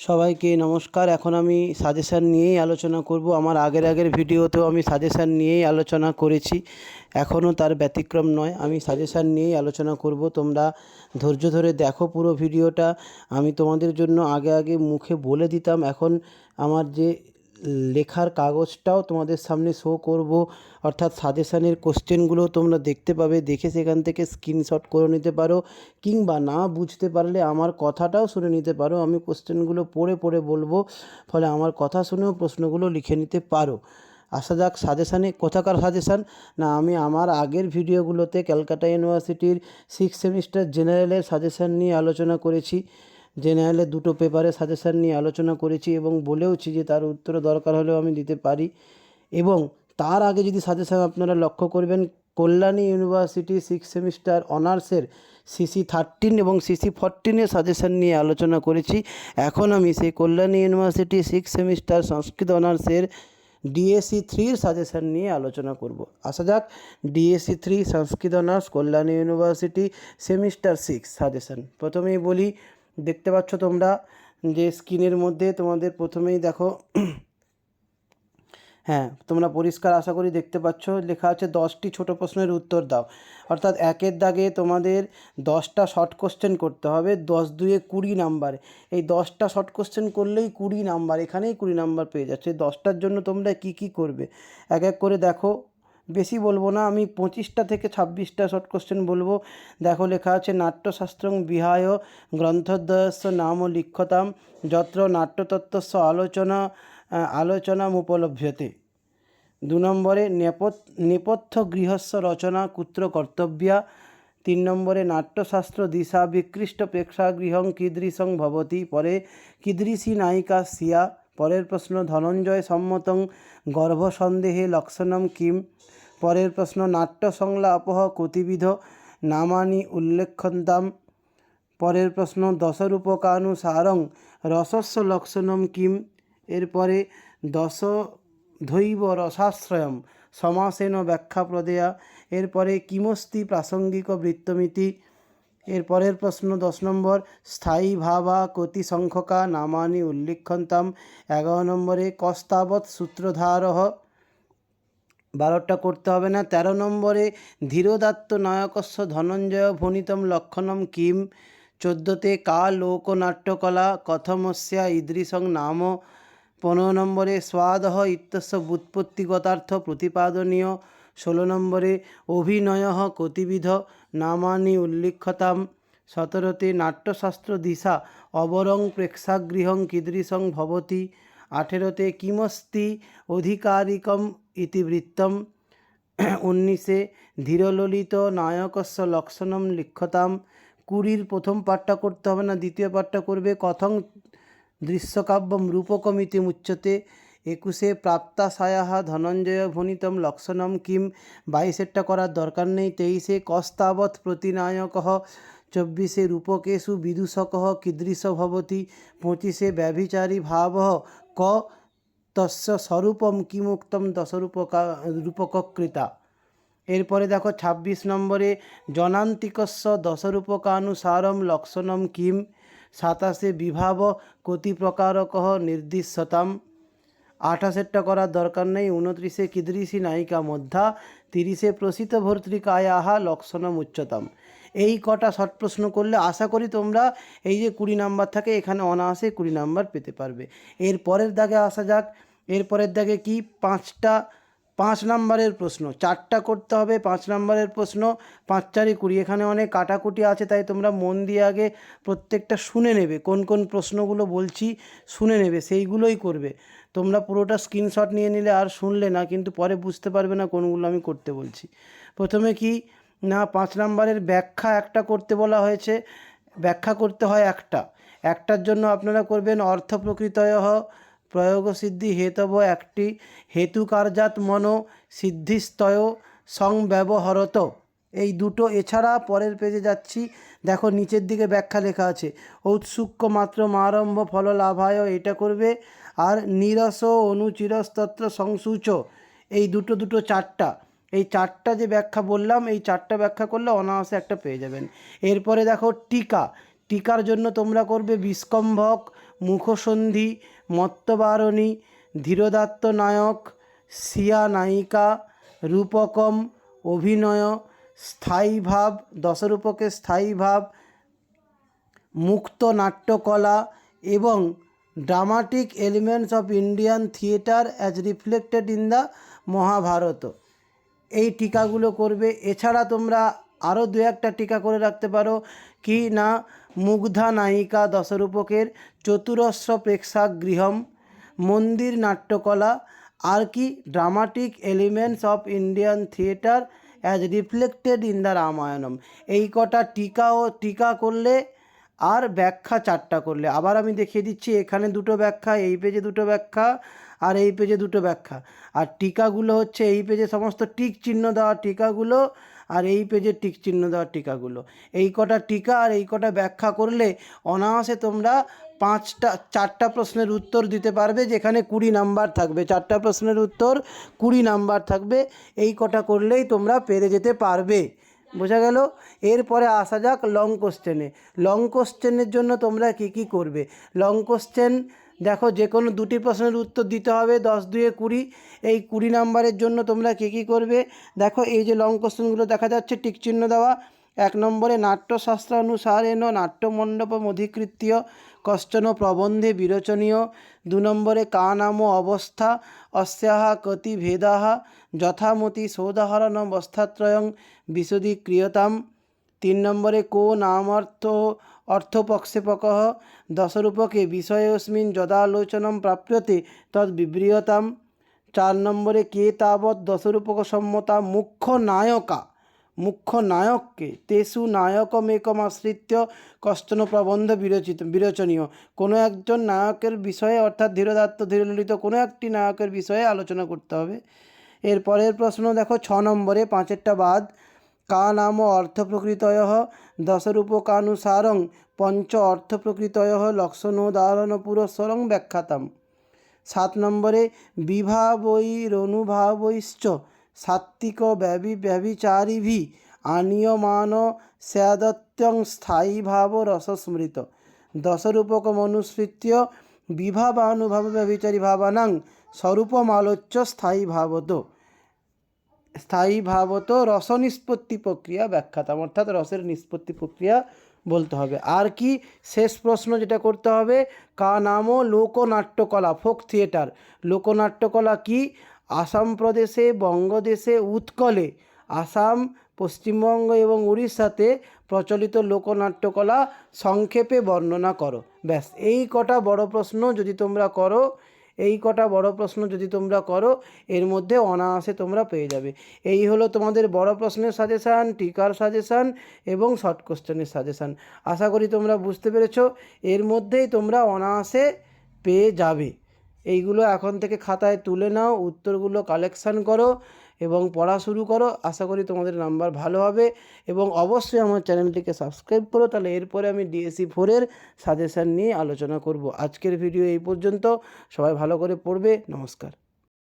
সবাইকে নমস্কার। এখন আমি সাজেশান নিয়েই আলোচনা করব। আমার আগের ভিডিওতেও আমি সাজেশান নিয়েই আলোচনা করেছি, এখনও তার ব্যতিক্রম নয়। আমি সাজেশান নিয়েই আলোচনা করব। তোমরা ধৈর্য ধরে দেখো পুরো ভিডিওটা। আমি তোমাদের জন্য আগে মুখে বলে দিতাম, এখন আমার যে লেখার কাগজটাও তোমাদের সামনে শো করব, অর্থাৎ সাজেশানের কোশ্চেনগুলো তোমরা দেখতে পাবে, দেখে সেখান থেকে স্ক্রিনশট করে নিতে পারো, কিংবা না বুঝতে পারলে আমার কথাটাও শুনে নিতে পারো। আমি কোশ্চেনগুলো পড়ে বলবো, ফলে আমার কথা শুনেও প্রশ্নগুলো লিখে নিতে পারো। আসা যাক সাজেশানে। কোথাকার সাজেশান না, আমি আমার আগের ভিডিওগুলোতে ক্যালকাটা ইউনিভার্সিটির 6th সেমিস্টার জেনারেলের সাজেশান নিয়ে আলোচনা করেছি। জেনারেলের দুটো পেপারে সাজেশান নিয়ে আলোচনা করেছি এবং বলেওছি যে তার উত্তর দরকার হলেও আমি দিতে পারি। এবং তার আগে যদি সাজেশান আপনারা লক্ষ্য করবেন, কল্যাণী ইউনিভার্সিটি 6th সেমিস্টার অনার্সের CC13 এবং CC14 সাজেশান নিয়ে আলোচনা করেছি। এখন আমি সেই কল্যাণী ইউনিভার্সিটি 6th সেমিস্টার সংস্কৃত অনার্সের DSE3 সাজেশান নিয়ে আলোচনা করব। আসা যাক DSE3 Sanskrit honours Kalyani university semester 6 suggestion. প্রথমেই বলি, দেখতে পাচ্ছ তোমরা যে স্ক্রিনের মধ্যে তোমাদের প্রথমেই দেখো, হ্যাঁ তোমরা পরিষ্কার আশা করি দেখতে পাচ্ছ, লেখা আছে 10টি ছোট প্রশ্নের উত্তর দাও। অর্থাৎ একের দাগে তোমাদের 10টা শর্ট কোশ্চেন করতে হবে, 10 দুয়ে 20 নাম্বার। এই 10টা শর্ট কোশ্চেন করলেই 20 নাম্বার, এখানেই 20 নাম্বার পেয়ে যাচ্ছে। 10টার জন্য তোমরা কি করবে এক এক করে দেখো। বেশি বলবো না, আমি 25টা থেকে 26টা শর্ট কোশ্চেন বলবো। দেখো লেখা আছে, নাট্যশাস্ত্রং বিহায় গ্রন্থদ্বয়স্য নাম লিখ্যতাম যত্র নাট্যতত্ত্বস্য আলোচনামুপলভ্যতে। 2 নম্বরে নেপথ্য গৃহস্য রচনা কুত্র কর্তব্যা। 3 নম্বরে নাট্যশাস্ত্র দিশা বিকৃষ্ট প্রেক্ষাগৃহং কীদৃশং ভবতি। পরে কীদৃশী নায়িকা সিয়া। পরের প্রশ্ন, ধনঞ্জয় সম্মতং গর্ভসন্দেহে লক্ষণম কিম। পরের প্রশ্ন, নাট্য সংলাপঃ কতিবিধ নামানি উল্লেখ্যন্তাম। পরের প্রশ্ন, দশরূপকানুসারং রসস্য লক্ষণম কিম। এরপরে দশধৈব রসাশ্রয়ম সমাসেন ব্যাখ্যা প্রদেয়া। এরপরে কিমস্তি প্রাসঙ্গিক বৃত্তমিতি। এরপরের প্রশ্ন 10 নম্বর, স্থায়ী ভাবা কতি সংখ্যকা নামানি উল্লিখ্যন্তাম। 11 নম্বরে কস্তাবৎ সূত্রধারঃ। 12টা করতে হবে না। 13 নম্বরে ধীরোদাত্ত নায়কস্য ধনঞ্জয় ভণিতম লক্ষণম কিম। 14তে কা লোকনাট্যকলা কথমস্যা ঈদৃশং নাম। 15 নম্বরে স্বাদঃ ইত্যস্য ব্যুৎপত্তিগতার্থ প্রতিপাদনীয়। 16 নম্বরে অভিনয়ঃ কতিবিধ নামানি উল্লিখ্যতাম। 17তে নাট্যশাস্ত্র দিশা অবরং প্রেক্ষাগৃহং কীদৃশং ভবতি। 18তে কিমস্তি অধিকারিকম ইতিবৃত্তম। 19এ ধীরললিত নায়কস্য লক্ষণম লিখ্যতাম। 20-র প্রথম পাঠটা করতে হবে না, দ্বিতীয় পাঠটা করবে। কথং দৃশ্যকাব্যম রূপকমিতি মুচ্যতে। 21এ প্রাপ্তাশায়াঃ ধনঞ্জয় ভণিতম লক্ষণম কিম। 22এরটা করার দরকার নেই। 23এ কস্তাবৎ প্রতিনায়কঃ। 24এ রূপকেষু বিদূষকঃ কীদৃশ ভবতি। 25এ ব্যভিচারী ভাবঃ ক তস্য স্বরূপম কিমুক্তম রূপককৃতা। এরপরে দেখো 26 নম্বরে জনান্তিকস্য দশরূপকানুসারম লক্ষণম কিম। 27এ বিভাব কতি প্রকারকঃ নির্দিশ্যতাম। 28এরটা করার দরকার নেই। 29এ কীদৃশী নায়িকা মধ্যা। 30এ প্রসিত ভর্তৃকায়াঃ লক্ষণম উচ্চতাম। এই কটা শর্ট প্রশ্ন করলে আশা করি তোমরা এই যে 20 নাম্বার থাকে, এখানে অনায়াসে 20 নাম্বার পেতে পারবে। এর পরের দাগে আসা যাক। এরপরের দাগে কি, 5 নাম্বারের প্রশ্ন 4টা করতে হবে। 5 নাম্বারের প্রশ্ন 5 4 20। এখানে অনেক কাটাকুটি আছে, তাই তোমরা মন দিয়ে আগে প্রত্যেকটা শুনে নেবে, কোন কোন প্রশ্নগুলো বলছি শুনে নেবে, সেইগুলোই করবে। তোমরা পুরোটা স্ক্রিনশট নিয়ে নিলে আর শুনলে না, কিন্তু পরে বুঝতে পারবে না কোনগুলো আমি করতে বলছি। প্রথমে কি না, 5 নাম্বারের ব্যাখ্যা একটা করতে বলা হয়েছে। ব্যাখ্যা করতে হয় একটার জন্য আপনারা করবেন অর্থ প্রকৃতয়ঃ প্রয়োগসিদ্ধি হেতব একটি হেতু কার্যাৎ মনো সিদ্ধিস্তয় সংব্যবহরত। এই দুটো। এছাড়া পরের পেজে যাচ্ছি, দেখো নিচের দিকে ব্যাখ্যা লেখা আছে, ঔৎসুক্য মাত্র মারম্ভ ফল লাভায়, এটা করবে। আর নিরস অনুচিরস্তত্র সংসূচ, এই দুটো 4টা। এই 4টা যে ব্যাখ্যা বললাম, এই 4টা ব্যাখ্যা করলে অনায়াসে একটা পেয়ে যাবেন। এরপরে দেখো টিকা। টিকার জন্য তোমরা করবে বিষ্কম্ভক, মুখসন্ধি, মত্তবারণী, ধীরোদাত্ত নায়ক, সিয়া নায়িকা, রূপকম, অভিনয়, স্থায়ী ভাব, দশরূপকে স্থায়ী ভাব, মুক্ত নাট্যকলা এবং dramatic elements of Indian theatre as reflected in the Mahabharata. এই টিকাগুলো করবে। এছাড়া তোমরা আরও দু একটা টিকা করে রাখতে পারো, কি না, মুগ্ধা নায়িকা দশরূপকের, চতুরস্র প্রেক্ষাগৃহম, মন্দির নাট্যকলা, আর কি dramatic elements of Indian theatre as reflected in the Ramayanam. এই কটা টিকা করলে আর ব্যাখ্যা 4টা করলে। আবার আমি দেখিয়ে দিচ্ছি, এখানে 2টো ব্যাখ্যা, এই পেজে 2টো ব্যাখ্যা, আর এই পেজে 2টো ব্যাখ্যা। আর টিকাগুলো হচ্ছে এই পেজে সমস্ত টিক চিহ্ন দেওয়া টিকাগুলো, আর এই পেজে টিক চিহ্ন দেওয়া টিকাগুলো। এই কটা টিকা আর এই কটা ব্যাখ্যা করলে অনায়াসে তোমরা 4টা প্রশ্নের উত্তর দিতে পারবে, যেখানে 20 নাম্বার থাকবে। 4টা প্রশ্নের উত্তর 20 নাম্বার থাকবে। এই কটা করলেই তোমরা পেরে যেতে পারবে। বোঝা গেল? এরপরে আসা যাক লং কোশ্চেনে। লং কোশ্চেনের জন্য তোমরা কী করবে? লং কোশ্চেন দেখো, যে কোনো 2টি প্রশ্নের উত্তর দিতে হবে, 10 2 20। এই 20 নাম্বারের জন্য তোমরা কী করবে? দেখো, এই যে লং কোশ্চেনগুলো দেখা যাচ্ছে টিক চিহ্ন দেওয়া। 1 নম্বরে নাট্যশাস্ত্রানুসারেণ নাট্যমণ্ডপম অধিকৃত্য কশ্চন প্রবন্ধে বিরোচনীয়। 2 নম্বরে কা নাম অবস্থা অস্যাহ কতি ভেদাহ যথামতি সৌদাহরণবস্থাত্রয়ং বিশদীক্রিয়তাম। 3 নম্বরে কো নামার্থ অর্থপক্ষেপকঃ দশরূপকে বিষয়েস্মিন যদালোচনম প্রাপ্যতে তদ বিব্রিয়তাম। 4 নম্বরে কে তাবৎ দশরূপক সম্মতা মুখ্য নায়ককে তেষু নায়কমেকমাশ্রিত্য কশ্চন প্রবন্ধ বিরোচনীয়। কোনো একজন নায়কের বিষয়ে, অর্থাৎ ধীরোদাত্ত ধীরললিত কোনো একটি নায়কের বিষয়ে আলোচনা করতে হবে। এর পরের প্রশ্ন দেখো 6 নম্বরে, 5এরটা বাদ, কা নাম অর্থপ্রকৃতয় দশরূপকানুসারং পঞ্চ অর্থপ্রকৃতয় লক্ষণোদাহরণ পুরস্সরং ব্যাখ্যাতাম। 7 নম্বরে বিভাবৈরনুভাবৈশ্চ সাত্ত্বিক ব্যভিচারিভি আনিয়মান স্যাদত্যং স্থায়ী ভাব রসস্মৃত দশরূপকমনুসৃত্য বিভাবানুভাব ব্যভিচারী ভাবানাং স্বরূপমালোচ্য স্থায়ী ভাবত রস নিষ্পত্তি প্রক্রিয়া ব্যাখ্যাতাম। অর্থাৎ রসের নিষ্পত্তি প্রক্রিয়া বলতে হবে। আর কি শেষ প্রশ্ন যেটা করতে হবে, কা নামও লোকনাট্যকলা, ফোক থিয়েটার। লোকনাট্যকলা কি? আসাম প্রদেশে, বঙ্গদেশে, উৎকলে, আসাম, পশ্চিমবঙ্গ এবং উড়িষ্যাতে প্রচলিত লোকনাট্যকলা সংক্ষেপে বর্ণনা করো। ব্যাস, এই কটা বড় প্রশ্ন যদি তোমরা করো, এর মধ্যে অনায়াসে তোমরা পেয়ে যাবে। এই হলো তোমাদের বড় প্রশ্নের সাজেশান, টিকার সাজেশান এবং শর্ট কোশ্চেনের সাজেশান। আশা করি তোমরা বুঝতে পেরেছো। এর মধ্যেই তোমরা অনায়াসে পেয়ে যাবে। এইগুলো এখন থেকে খাতায় তুলে নাও, উত্তরগুলো কালেকশান করো এবং পড়া শুরু করো। আশা করি তোমাদের নাম্বার ভালো হবে এবং অবশ্যই আমার চ্যানেলটিকে সাবস্ক্রাইব করো। তাহলে এরপরে আমি DSE 4-এর সাজেশান নিয়ে আলোচনা করব। আজকের ভিডিও এই পর্যন্ত। সবাই ভালো করে পড়বে। নমস্কার।